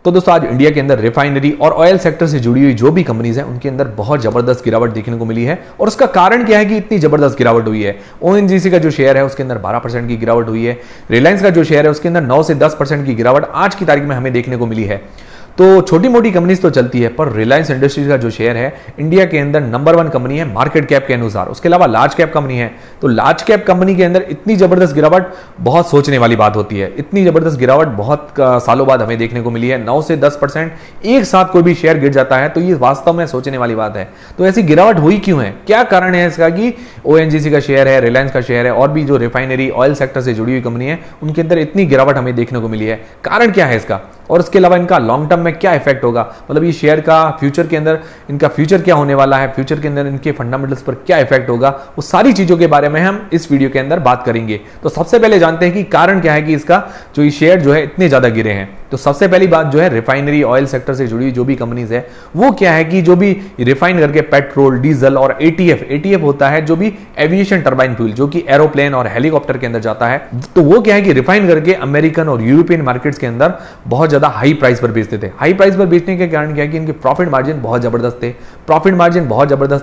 तो दोस्तों आज इंडिया के अंदर रिफाइनरी और ऑयल सेक्टर से जुड़ी हुई जो भी कंपनीज हैं उनके अंदर बहुत जबरदस्त गिरावट देखने को मिली है। और उसका कारण क्या है कि इतनी जबरदस्त गिरावट हुई है। ओएनजीसी का जो शेयर है उसके अंदर 12% की गिरावट हुई है। रिलायंस का जो शेयर है उसके अंदर 9 से 10% की गिरावट आज की तारीख में हमें देखने को मिली है। तो छोटी मोटी कंपनीज तो चलती है, पर रिलायंस इंडस्ट्रीज का जो शेयर है इंडिया के अंदर नंबर 1 कंपनी है मार्केट कैप के अनुसार। उसके अलावा लार्ज कैप कंपनी है, तो लार्ज कैप कंपनी के अंदर इतनी जबरदस्त गिरावट बहुत सोचने वाली बात होती है। इतनी जबरदस्त गिरावट बहुत सालों बाद हमें देखने को मिली है। 9 से 10% एक साथ कोई भी शेयर गिर जाता है तो ये वास्तव में सोचने वाली बात है। तो ऐसी गिरावट हुई क्यों है, क्या कारण है इसका कि ओएनजीसी का शेयर है, रिलायंस का शेयर है और भी जो रिफाइनरी ऑयल सेक्टर से जुड़ी हुई कंपनी है उनके अंदर इतनी गिरावट हमें देखने को मिली है। कारण क्या है इसका, और उसके अलावा इनका लॉन्ग टर्म में क्या इफेक्ट होगा, मतलब ये शेयर का फ्यूचर के अंदर इनका फ्यूचर क्या होने वाला है, फ्यूचर के अंदर इनके फंडामेंटल्स पर क्या इफेक्ट होगा, वो सारी चीजों के बारे में हम इस वीडियो के अंदर बात करेंगे। तो सबसे पहले जानते हैं कि कारण क्या है कि इसका जो ये शेयर जो है इतने ज्यादा गिरे हैं। तो सबसे पहली बात जो है रिफाइनरी ऑयल सेक्टर से जुड़ी जो भी कंपनीज है वो क्या है कि जो भी रिफाइन करके पेट्रोल, डीजल और एटीएफ होता है जो भी एविएशन टर्बाइन फ्यूल जो कि एरोप्लेन और हेलीकॉप्टर के अंदर जाता है, तो वो क्या है कि रिफाइन करके अमेरिकन और यूरोपियन मार्केट्स के अंदर बहुत ज्यादा हाई प्राइस पर बेचते थे। हाई प्राइस पर बेचने के कारण क्या है कि इनके प्रॉफिट मार्जिन बहुत जबरदस्त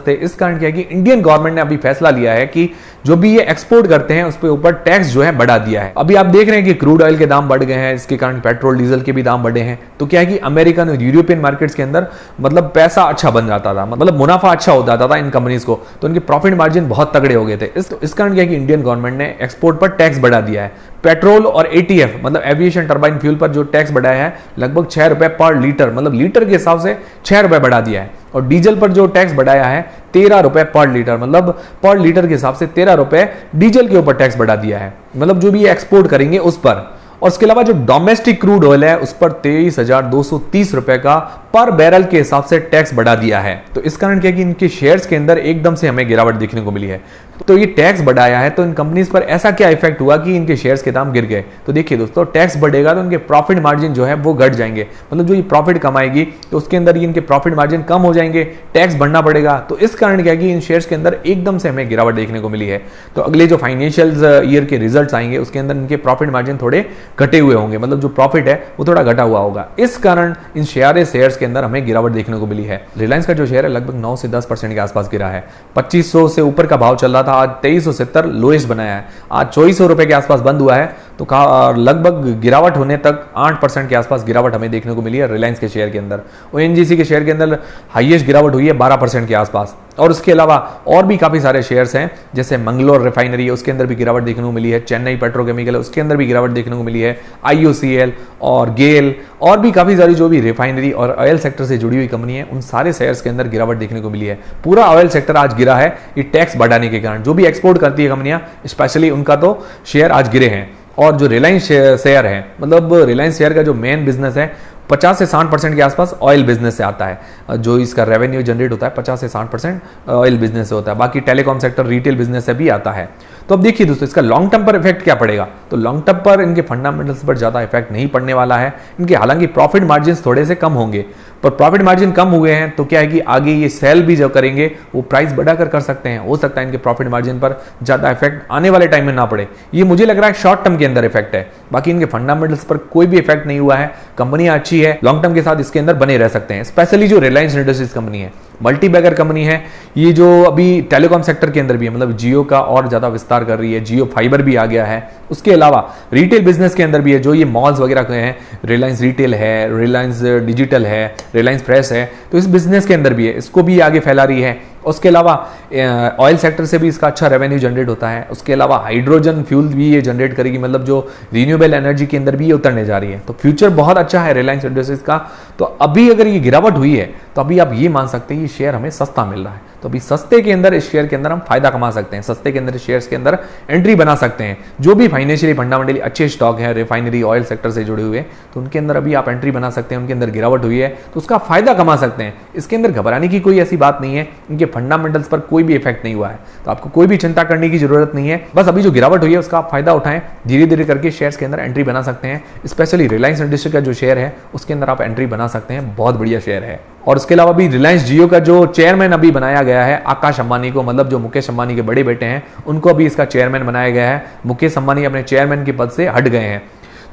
थे। इस कारण क्या है कि इंडियन गवर्नमेंट ने अभी फैसला लिया है कि जो भी ये एक्सपोर्ट करते हैं उस पे ऊपर टैक्स जो है बढ़ा दिया है। अभी आप देख रहे हैं कि क्रूड ऑयल के दाम बढ़ गए हैं, इसके कारण पेट्रोल डीजल के भी दाम बढ़े हैं। तो क्या है कि अमेरिकन और यूरोपियन मार्केट्स के अंदर मतलब पैसा अच्छा बन जाता था, मतलब मुनाफा अच्छा हो जाता था इन कंपनीज को, तो इनके प्रॉफिट मार्जिन बहुत तगड़े हो गए थे। इस कारण क्या है कि इंडियन गवर्नमेंट ने एक्सपोर्ट पर टैक्स बढ़ा दिया है। पेट्रोल और एटीएफ मतलब एविएशन टर्बाइन फ्यूल पर जो टैक्स बढ़ाया है लगभग 6 रुपए पर लीटर, मतलब लीटर के हिसाब से 6 रुपए बढ़ा दिया है। और डीजल पर जो टैक्स बढ़ाया है 13 रुपए पर लीटर, मतलब पर लीटर के हिसाब से 13 रुपए डीजल के ऊपर टैक्स बढ़ा दिया है, मतलब जो भी एक्सपोर्ट करेंगे उस पर। और इसके अलावा जो डोमेस्टिक क्रूड ऑयल है उस पर 23,230 रुपए का पर बैरल के हिसाब से टैक्स बढ़ा दिया है। तो इस कारण क्या है कि इनके शेयर्स के अंदर एकदम से हमें गिरावट देखने को मिली है। तो ये टैक्स बढ़ाया है तो इन कंपनीज पर ऐसा क्या इफेक्ट हुआ कि इनके शेयर्स के दाम गिर गए। तो देखिए दोस्तों, टैक्स बढ़ेगा तो इनके प्रॉफिट मार्जिन जो है वो घट जाएंगे, मतलब जो ये प्रॉफिट कमाएगी तो उसके अंदर इनके प्रॉफिट मार्जिन कम हो जाएंगे, टैक्स बढ़ना पड़ेगा। तो इस कारण क्या है कि इन शेयर्स के अंदर एकदम से हमें गिरावट देखने को मिली है। तो अगले जो फाइनेंशियल ईयर के रिजल्ट आएंगे उसके अंदर इनके प्रॉफिट मार्जिन थोड़े घटे हुए होंगे, मतलब जो प्रॉफिट है वो थोड़ा घटा हुआ होगा। इस कारण इन शेयर्स के अंदर हमें गिरावट देखने को मिली है। रिलायंस का जो शेयर है लगभग 9 से 10% के आसपास गिरा है। 2500 से ऊपर का भाव चल रहा था, आज 2370 लोएस्ट बनाया है। आज 2400 रुपए के आसपास बंद हुआ है। तो लगभग गिरावट होने तक 8% के आसपास गिरावट हमें देखने को मिली है रिलायंस के शेयर के अंदर। ओएनजीसी के शेयर के अंदर हाईएस्ट गिरावट हुई है 12% के आसपास। और उसके अलावा और भी काफी सारे शेयर्स हैं, जैसे मंगलोर रिफाइनरी है उसके अंदर भी गिरावट देखने को मिली है, चेन्नई पेट्रोकेमिकल है उसके अंदर भी गिरावट देखने को मिली है, आईओसीएल और गेल और भी काफी सारी जो भी रिफाइनरी और ऑयल सेक्टर से जुड़ी हुई कंपनी है उन सारे शेयर्स के अंदर गिरावट देखने को मिली है। पूरा ऑयल सेक्टर आज गिरा है ये टैक्स बढ़ाने के कारण। जो भी एक्सपोर्ट करती है कंपनियां स्पेशली उनका तो शेयर आज गिरे हैं। और जो रिलायंस शेयर है, मतलब रिलायंस शेयर का जो मेन बिजनेस है 50 से 60% के आसपास ऑयल बिजनेस से आता है। जो इसका रेवेन्यू जनरेट होता है 50 से 60% ऑयल बिजनेस से होता है, बाकी टेलीकॉम सेक्टर, रिटेल बिजनेस से भी आता है। तो अब देखिए दोस्तों, इसका लॉन्ग टर्म पर इफेक्ट क्या पड़ेगा। तो लॉन्ग टर्म पर इनके फंडामेंटल्स पर ज्यादा इफेक्ट नहीं पड़ने वाला है। इनके हालांकि प्रॉफिट मार्जिन थोड़े से कम होंगे, पर प्रॉफिट मार्जिन कम हुए हैं तो क्या है कि आगे ये सेल भी जो करेंगे वो प्राइस बढ़ाकर कर सकते हैं। हो सकता है इनके प्रॉफिट मार्जिन पर ज्यादा इफेक्ट आने वाले टाइम में ना पड़े। ये मुझे लग रहा है शॉर्ट टर्म के अंदर इफेक्ट है, बाकी इनके फंडामेंटल्स पर कोई भी इफेक्ट नहीं हुआ है। कंपनी अच्छी है, लॉन्ग टर्म के साथ इसके अंदर बने रह सकते हैं। स्पेशली जो रिलायंस इंडस्ट्रीज कंपनी है, मल्टी बैगर कंपनी है, ये जो अभी टेलीकॉम सेक्टर के अंदर भी है, मतलब जियो का और ज्यादा विस्तार कर रही है, जियो फाइबर भी आ गया है। उसके अलावा रिटेल बिजनेस के अंदर भी है, जो ये मॉल्स वगैरह के हैं, रिलायंस रिटेल है, रिलायंस डिजिटल है, रिलायंस फ्रेश है, तो इस बिजनेस के अंदर भी है, इसको भी आगे फैला रही है। उसके अलावा ऑयल सेक्टर से भी इसका अच्छा रेवेन्यू जनरेट होता है। उसके अलावा हाइड्रोजन फ्यूल भी ये जनरेट करेगी, मतलब जो रिन्यूएबल एनर्जी के अंदर भी ये उतरने जा रही है। तो फ्यूचर बहुत अच्छा है रिलायंस इंडस्ट्रीज का। तो अभी अगर ये गिरावट हुई है तो अभी आप ये मान सकते हैं ये शेयर हमें सस्ता मिल रहा है। तो अभी सस्ते के अंदर इस शेयर के अंदर हम फायदा कमा सकते हैं, सस्ते के अंदर शेयर्स के अंदर एंट्री बना सकते हैं। जो भी फाइनेंशियली फंडामेंटली अच्छे स्टॉक हैं रिफाइनरी ऑयल सेक्टर से जुड़े हुए, तो उनके अंदर अभी आप एंट्री बना सकते हैं। उनके अंदर गिरावट हुई है तो उसका फायदा कमा सकते हैं। इसके अंदर घबराने की कोई ऐसी बात नहीं है, इनके फंडामेंटल्स पर कोई भी इफेक्ट नहीं हुआ है, तो आपको कोई भी चिंता करने की जरूरत नहीं है। बस अभी जो गिरावट हुई है उसका आप फायदा उठाएं, धीरे धीरे करके शेयर्स के अंदर एंट्री बना सकते हैं। स्पेशली रिलायंस इंडस्ट्री का जो शेयर है उसके अंदर आप एंट्री बना सकते हैं, बहुत बढ़िया शेयर है। और उसके अलावा भी रिलायंस जियो का जो चेयरमैन अभी बनाया गया है आकाश अंबानी को, मतलब जो मुकेश अंबानी के बड़े बेटे हैं, उनको अभी इसका चेयरमैन बनाया गया है। मुकेश अंबानी अपने चेयरमैन के पद से हट गए हैं।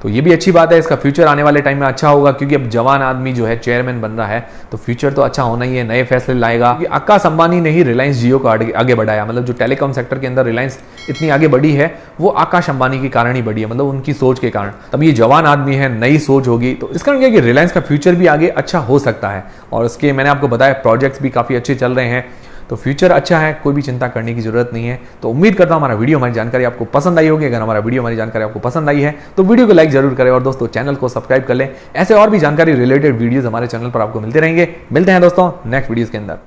तो ये भी अच्छी बात है, इसका फ्यूचर आने वाले टाइम में अच्छा होगा, क्योंकि अब जवान आदमी जो है चेयरमैन बन रहा है तो फ्यूचर तो अच्छा होना ही है, नए फैसले लाएगा। आकाश अंबानी ने ही रिलायंस जियो को आगे बढ़ाया, मतलब जो टेलीकॉम सेक्टर के अंदर रिलायंस इतनी आगे बढ़ी है वो आकाश अंबानी के कारण ही बढ़ी है, मतलब उनकी सोच के कारण। तब ये जवान आदमी है, नई सोच होगी, तो इसका मतलब कि रिलायंस का फ्यूचर भी आगे अच्छा हो सकता है। और इसके मैंने आपको बताया प्रोजेक्ट्स भी काफी अच्छे चल रहे हैं, तो फ्यूचर अच्छा है, कोई भी चिंता करने की जरूरत नहीं है। तो उम्मीद करता हूं हमारा वीडियो, हमारी जानकारी आपको पसंद आई होगी। अगर हमारा वीडियो, हमारी जानकारी आपको पसंद आई है तो वीडियो को लाइक जरूर करें और दोस्तों चैनल को सब्सक्राइब कर लें। ऐसे और भी जानकारी रिलेटेड वीडियोस हमारे चैनल पर आपको मिलते रहेंगे। मिलते हैं दोस्तों नेक्स्ट वीडियोस के अंदर।